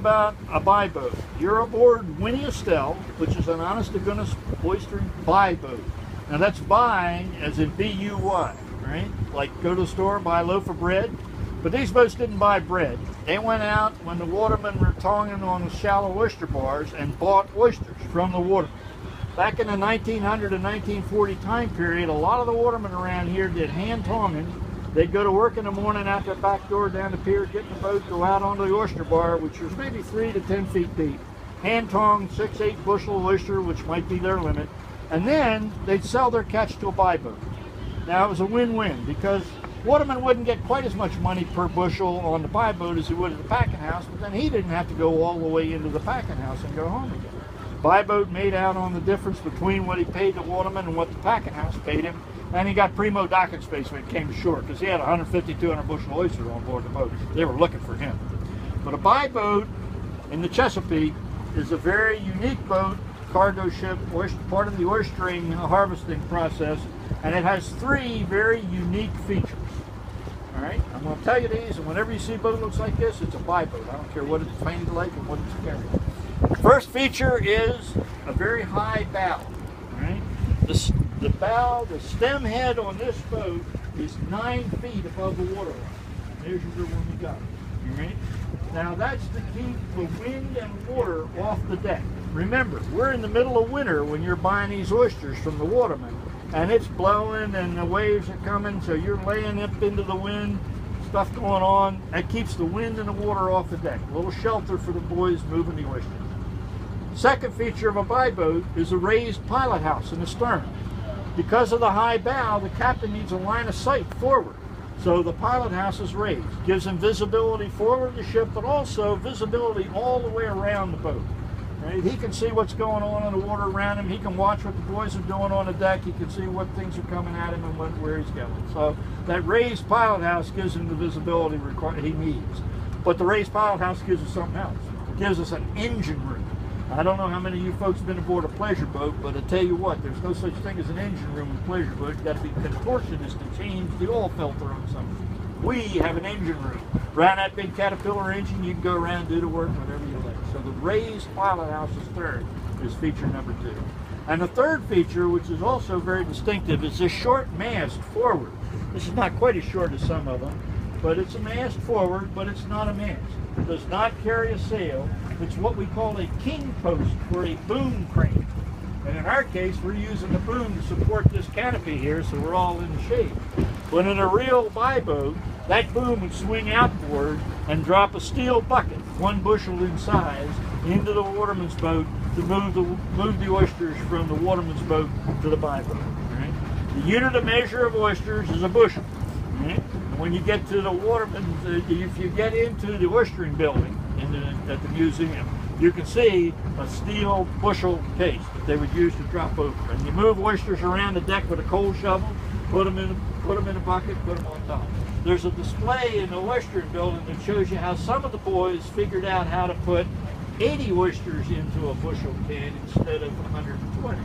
about a buy boat. You're aboard Winnie Estelle, which is an honest-to-goodness oystering buy boat. Now that's buy as in B-U-Y, right? Like go to the store, buy a loaf of bread. But these boats didn't buy bread. They went out when the watermen were tonging on the shallow oyster bars and bought oysters from the watermen. Back in the 1900 to 1940 time period, a lot of the watermen around here did hand tonging. They'd go to work in the morning out the back door down the pier, get in the boat, go out onto the oyster bar, which was maybe 3 to 10 feet deep. Hand tong 6-8 bushel oyster, which might be their limit. And then they'd sell their catch to a buy boat. Now it was a win-win because waterman wouldn't get quite as much money per bushel on the buy boat as he would at the packing house, but then he didn't have to go all the way into the packing house and go home again. Buy boat made out on the difference between what he paid the waterman and what the packing house paid him, and he got primo docking space when it came to shore because he had 150, 200 bushel oysters on board the boat. They were looking for him. But a buy boat in the Chesapeake is a very unique boat, cargo ship, part of the oystering harvesting process, and it has 3 very unique features. All right, I'm going to tell you these, and whenever you see a boat looks like this, it's a buy boat. I don't care what it's painted like and what it's carrying. First feature is a very high bow. All right, the bow, the stem head on this boat is 9 feet above the water line. There's your when we got it. All right. Now that's to keep the wind and water off the deck. Remember, we're in the middle of winter when you're buying these oysters from the watermen, and it's blowing and the waves are coming, so you're laying up into the wind, stuff going on. That keeps the wind and the water off the deck. A little shelter for the boys moving the oysters. Second feature of a buy boat is a raised pilot house in the stern. Because of the high bow, the captain needs a line of sight forward. So the pilot house is raised. Gives him visibility forward of the ship, but also visibility all the way around the boat. Right? He can see what's going on in the water around him. He can watch what the boys are doing on the deck. He can see what things are coming at him and where he's going. So that raised pilot house gives him the visibility he needs. But the raised pilot house gives us something else. It gives us an engine room. I don't know how many of you folks have been aboard a pleasure boat, but I tell you what, there's no such thing as an engine room in a pleasure boat. You've got to be contortionist to change the oil filter on something. We have an engine room. Around that big Caterpillar engine, you can go around and do the work whatever you like. So the raised pilot house's third is feature number 2. And the third feature, which is also very distinctive, is this short mast forward. This is not quite as short as some of them, but it's a mast forward, but it's not a mast. It does not carry a sail. It's what we call a king post for a boom crane. And in our case, we're using the boom to support this canopy here, so we're all in the shade. But in a real buy boat, that boom would swing outboard and drop a steel bucket, 1 bushel in size, into the waterman's boat to move the oysters from the waterman's boat to the buy boat. Right? The unit of measure of oysters is a bushel. Right? When you get to the waterman's, if you get into the oystering building at the museum, you can see a steel bushel case that they would use to drop over. And you move oysters around the deck with a coal shovel, put them in a bucket, put them on top. There's a display in the oystering building that shows you how some of the boys figured out how to put 80 oysters into a bushel can instead of 120.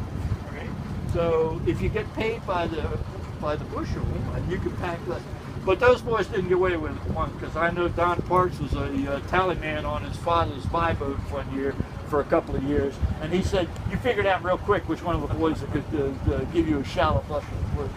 Right? So if you get paid by the bushel, you can pack less. But those boys didn't get away with it one, because I know Don Parks was a tally man on his father's buy boat one year for a couple of years, and he said, you figured out real quick which one of the boys that could give you a shallow bushel.